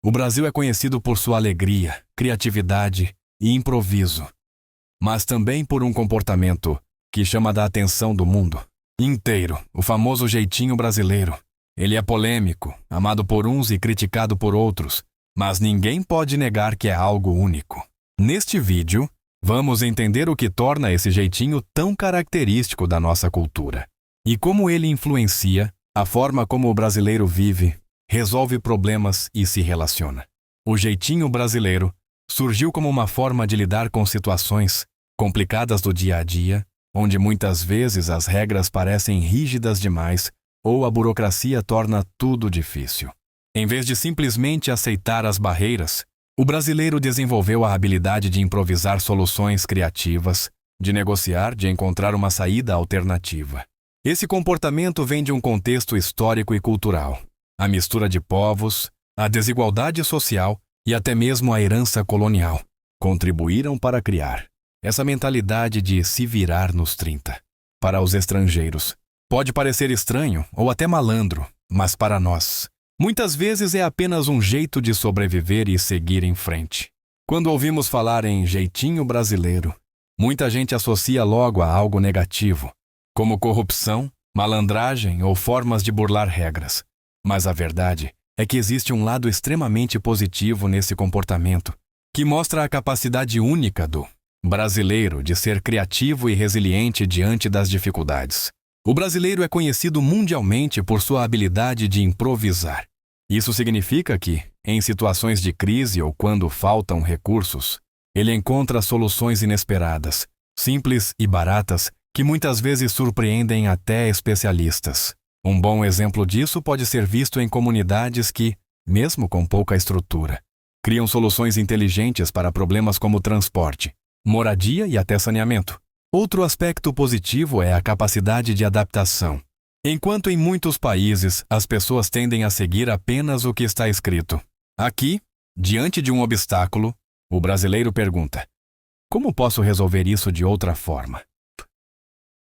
O Brasil é conhecido por sua alegria, criatividade e improviso, mas também por um comportamento que chama a atenção do mundo inteiro, o famoso jeitinho brasileiro. Ele é polêmico, amado por uns e criticado por outros, mas ninguém pode negar que é algo único. Neste vídeo, vamos entender o que torna esse jeitinho tão característico da nossa cultura e como ele influencia a forma como o brasileiro vive, resolve problemas e se relaciona. O jeitinho brasileiro surgiu como uma forma de lidar com situações complicadas do dia a dia, onde muitas vezes as regras parecem rígidas demais ou a burocracia torna tudo difícil. Em vez de simplesmente aceitar as barreiras, o brasileiro desenvolveu a habilidade de improvisar soluções criativas, de negociar, de encontrar uma saída alternativa. Esse comportamento vem de um contexto histórico e cultural. A mistura de povos, a desigualdade social e até mesmo a herança colonial contribuíram para criar essa mentalidade de se virar nos 30. Para os estrangeiros, pode parecer estranho ou até malandro, mas para nós, muitas vezes é apenas um jeito de sobreviver e seguir em frente. Quando ouvimos falar em jeitinho brasileiro, muita gente associa logo a algo negativo, como corrupção, malandragem ou formas de burlar regras. Mas a verdade é que existe um lado extremamente positivo nesse comportamento, que mostra a capacidade única do brasileiro de ser criativo e resiliente diante das dificuldades. O brasileiro é conhecido mundialmente por sua habilidade de improvisar. Isso significa que, em situações de crise ou quando faltam recursos, ele encontra soluções inesperadas, simples e baratas, que muitas vezes surpreendem até especialistas. Um bom exemplo disso pode ser visto em comunidades que, mesmo com pouca estrutura, criam soluções inteligentes para problemas como transporte, moradia e até saneamento. Outro aspecto positivo é a capacidade de adaptação. Enquanto em muitos países as pessoas tendem a seguir apenas o que está escrito, aqui, diante de um obstáculo, o brasileiro pergunta: como posso resolver isso de outra forma?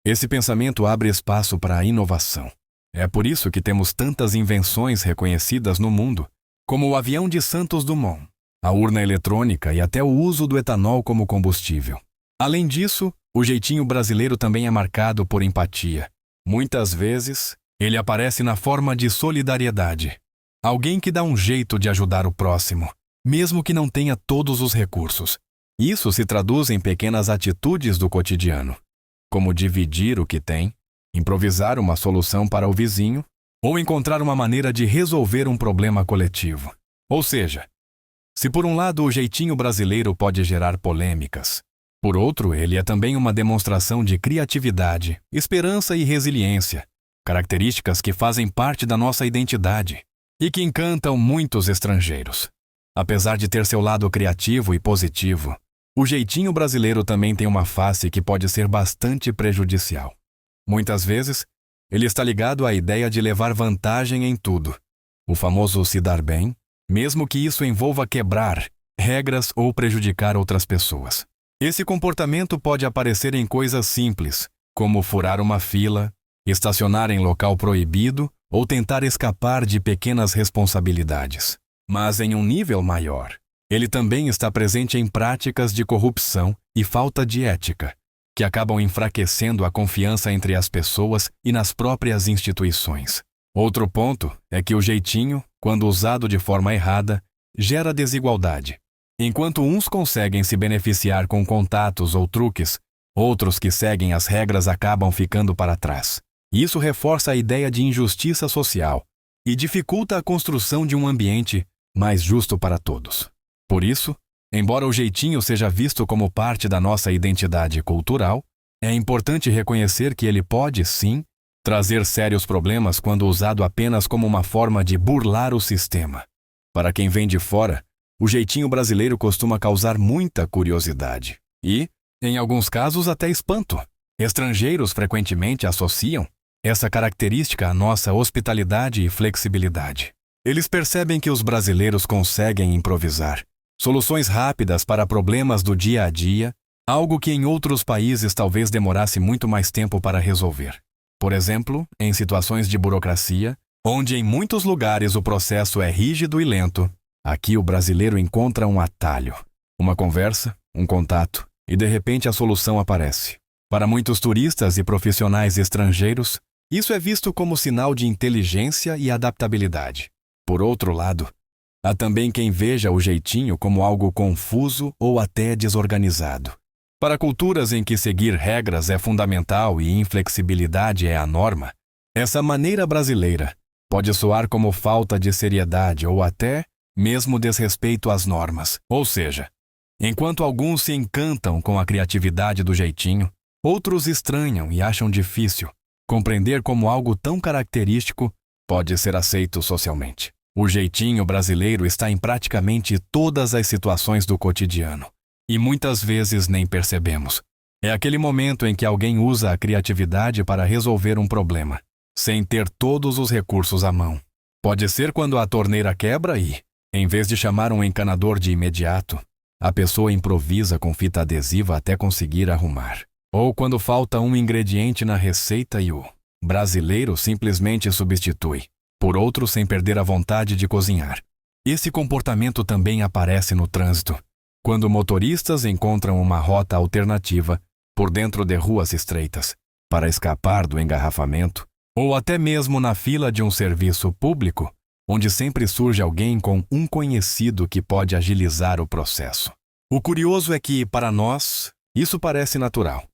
Esse pensamento abre espaço para a inovação. É por isso que temos tantas invenções reconhecidas no mundo, como o avião de Santos Dumont, a urna eletrônica e até o uso do etanol como combustível. Além disso, o jeitinho brasileiro também é marcado por empatia. Muitas vezes, ele aparece na forma de solidariedade. Alguém que dá um jeito de ajudar o próximo, mesmo que não tenha todos os recursos. Isso se traduz em pequenas atitudes do cotidiano, como dividir o que tem, improvisar uma solução para o vizinho ou encontrar uma maneira de resolver um problema coletivo. Ou seja, se por um lado o jeitinho brasileiro pode gerar polêmicas, por outro ele é também uma demonstração de criatividade, esperança e resiliência, características que fazem parte da nossa identidade e que encantam muitos estrangeiros. Apesar de ter seu lado criativo e positivo, o jeitinho brasileiro também tem uma face que pode ser bastante prejudicial. Muitas vezes, ele está ligado à ideia de levar vantagem em tudo. O famoso se dar bem, mesmo que isso envolva quebrar regras ou prejudicar outras pessoas. Esse comportamento pode aparecer em coisas simples, como furar uma fila, estacionar em local proibido ou tentar escapar de pequenas responsabilidades. Mas em um nível maior, ele também está presente em práticas de corrupção e falta de ética, que acabam enfraquecendo a confiança entre as pessoas e nas próprias instituições. Outro ponto é que o jeitinho, quando usado de forma errada, gera desigualdade. Enquanto uns conseguem se beneficiar com contatos ou truques, outros que seguem as regras acabam ficando para trás. Isso reforça a ideia de injustiça social e dificulta a construção de um ambiente mais justo para todos. Por isso, embora o jeitinho seja visto como parte da nossa identidade cultural, é importante reconhecer que ele pode, sim, trazer sérios problemas quando usado apenas como uma forma de burlar o sistema. Para quem vem de fora, o jeitinho brasileiro costuma causar muita curiosidade e, em alguns casos, até espanto. Estrangeiros frequentemente associam essa característica à nossa hospitalidade e flexibilidade. Eles percebem que os brasileiros conseguem improvisar soluções rápidas para problemas do dia a dia, algo que em outros países talvez demorasse muito mais tempo para resolver. Por exemplo, em situações de burocracia, onde em muitos lugares o processo é rígido e lento, Aqui o brasileiro encontra um atalho, uma conversa, um contato, e de repente a solução aparece. Para muitos turistas e profissionais estrangeiros, isso é visto como sinal de inteligência e adaptabilidade. Por outro lado, há também quem veja o jeitinho como algo confuso ou até desorganizado. Para culturas em que seguir regras é fundamental e inflexibilidade é a norma, essa maneira brasileira pode soar como falta de seriedade ou até mesmo desrespeito às normas. Ou seja, enquanto alguns se encantam com a criatividade do jeitinho, outros estranham e acham difícil compreender como algo tão característico pode ser aceito socialmente. O jeitinho brasileiro está em praticamente todas as situações do cotidiano, e muitas vezes nem percebemos. É aquele momento em que alguém usa a criatividade para resolver um problema, sem ter todos os recursos à mão. Pode ser quando a torneira quebra e, em vez de chamar um encanador de imediato, a pessoa improvisa com fita adesiva até conseguir arrumar. Ou quando falta um ingrediente na receita e o brasileiro simplesmente substitui por outro sem perder a vontade de cozinhar. Esse comportamento também aparece no trânsito, quando motoristas encontram uma rota alternativa por dentro de ruas estreitas para escapar do engarrafamento, ou até mesmo na fila de um serviço público, onde sempre surge alguém com um conhecido que pode agilizar o processo. O curioso é que, para nós, isso parece natural.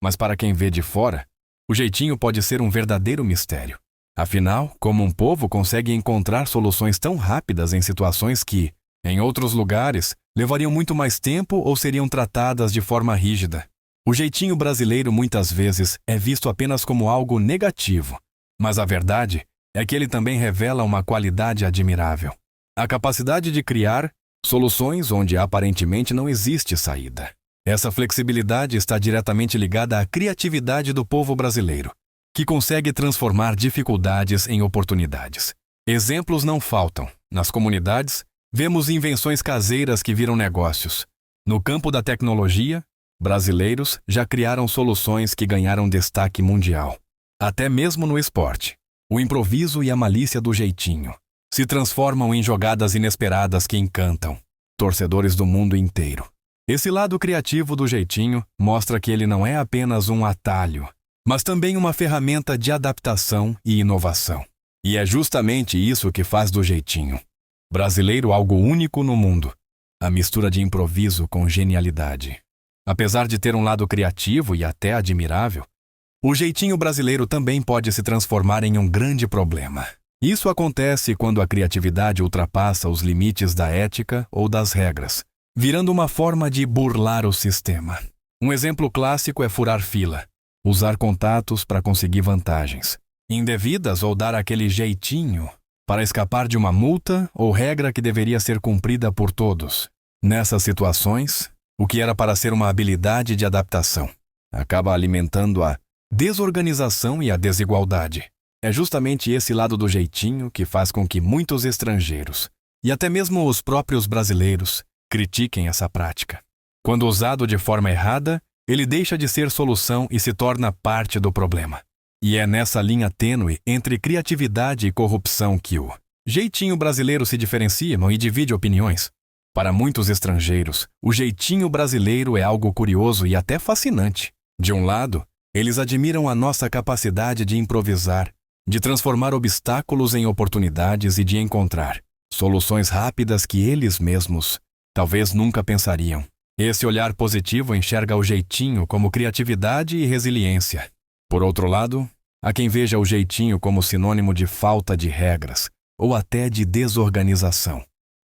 Mas para quem vê de fora, o jeitinho pode ser um verdadeiro mistério. Afinal, como um povo consegue encontrar soluções tão rápidas em situações que, em outros lugares, levariam muito mais tempo ou seriam tratadas de forma rígida? O jeitinho brasileiro muitas vezes é visto apenas como algo negativo, mas a verdade é que ele também revela uma qualidade admirável: a capacidade de criar soluções onde aparentemente não existe saída. Essa flexibilidade está diretamente ligada à criatividade do povo brasileiro, que consegue transformar dificuldades em oportunidades. Exemplos não faltam. Nas comunidades, vemos invenções caseiras que viram negócios. No campo da tecnologia, brasileiros já criaram soluções que ganharam destaque mundial. Até mesmo no esporte, o improviso e a malícia do jeitinho se transformam em jogadas inesperadas que encantam torcedores do mundo inteiro. Esse lado criativo do jeitinho mostra que ele não é apenas um atalho, mas também uma ferramenta de adaptação e inovação. E é justamente isso que faz do jeitinho brasileiro algo único no mundo: a mistura de improviso com genialidade. Apesar de ter um lado criativo e até admirável, o jeitinho brasileiro também pode se transformar em um grande problema. Isso acontece quando a criatividade ultrapassa os limites da ética ou das regras, virando uma forma de burlar o sistema. Um exemplo clássico é furar fila, usar contatos para conseguir vantagens indevidas ou dar aquele jeitinho para escapar de uma multa ou regra que deveria ser cumprida por todos. Nessas situações, o que era para ser uma habilidade de adaptação acaba alimentando a desorganização e a desigualdade. É justamente esse lado do jeitinho que faz com que muitos estrangeiros, e até mesmo os próprios brasileiros, critiquem essa prática. Quando usado de forma errada, ele deixa de ser solução e se torna parte do problema. E é nessa linha tênue entre criatividade e corrupção que o jeitinho brasileiro se diferencia e divide opiniões. Para muitos estrangeiros, o jeitinho brasileiro é algo curioso e até fascinante. De um lado, eles admiram a nossa capacidade de improvisar, de transformar obstáculos em oportunidades e de encontrar soluções rápidas que eles mesmos talvez nunca pensariam. Esse olhar positivo enxerga o jeitinho como criatividade e resiliência. Por outro lado, há quem veja o jeitinho como sinônimo de falta de regras ou até de desorganização.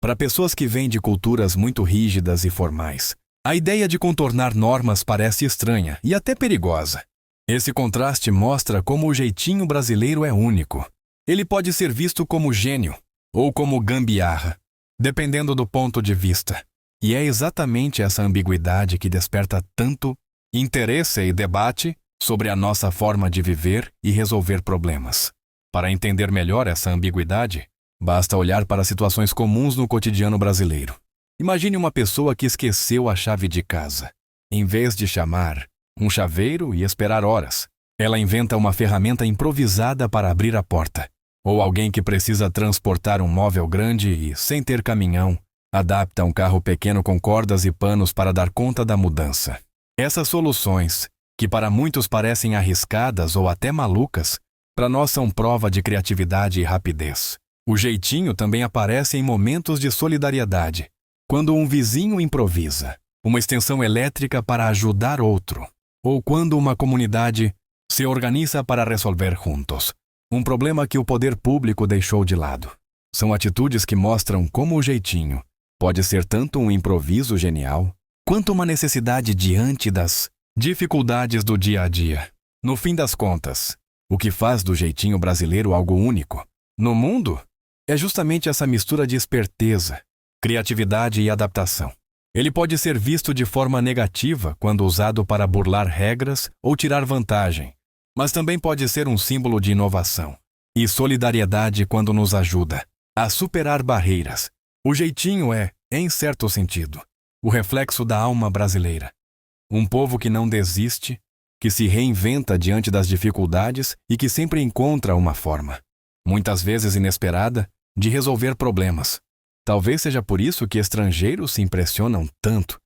Para pessoas que vêm de culturas muito rígidas e formais, a ideia de contornar normas parece estranha e até perigosa. Esse contraste mostra como o jeitinho brasileiro é único. Ele pode ser visto como gênio ou como gambiarra, dependendo do ponto de vista. E é exatamente essa ambiguidade que desperta tanto interesse e debate sobre a nossa forma de viver e resolver problemas. Para entender melhor essa ambiguidade, basta olhar para situações comuns no cotidiano brasileiro. Imagine uma pessoa que esqueceu a chave de casa. Em vez de chamar um chaveiro e esperar horas, ela inventa uma ferramenta improvisada para abrir a porta. Ou alguém que precisa transportar um móvel grande e, sem ter caminhão, adapta um carro pequeno com cordas e panos para dar conta da mudança. Essas soluções, que para muitos parecem arriscadas ou até malucas, para nós são prova de criatividade e rapidez. O jeitinho também aparece em momentos de solidariedade, quando um vizinho improvisa uma extensão elétrica para ajudar outro, ou quando uma comunidade se organiza para resolver juntos um problema que o poder público deixou de lado. São atitudes que mostram como o jeitinho pode ser tanto um improviso genial, quanto uma necessidade diante das dificuldades do dia a dia. No fim das contas, o que faz do jeitinho brasileiro algo único no mundo é justamente essa mistura de esperteza, criatividade e adaptação. Ele pode ser visto de forma negativa quando usado para burlar regras ou tirar vantagem, mas também pode ser um símbolo de inovação e solidariedade quando nos ajuda a superar barreiras. O jeitinho é, em certo sentido, o reflexo da alma brasileira. Um povo que não desiste, que se reinventa diante das dificuldades e que sempre encontra uma forma, muitas vezes inesperada, de resolver problemas. Talvez seja por isso que estrangeiros se impressionam tanto.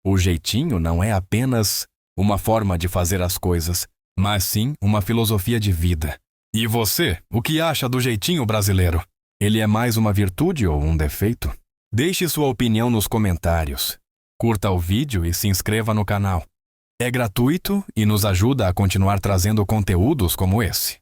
O jeitinho não é apenas uma forma de fazer as coisas, mas sim uma filosofia de vida. E você, o que acha do jeitinho brasileiro? Ele é mais uma virtude ou um defeito? Deixe sua opinião nos comentários. Curta o vídeo e se inscreva no canal. É gratuito e nos ajuda a continuar trazendo conteúdos como esse.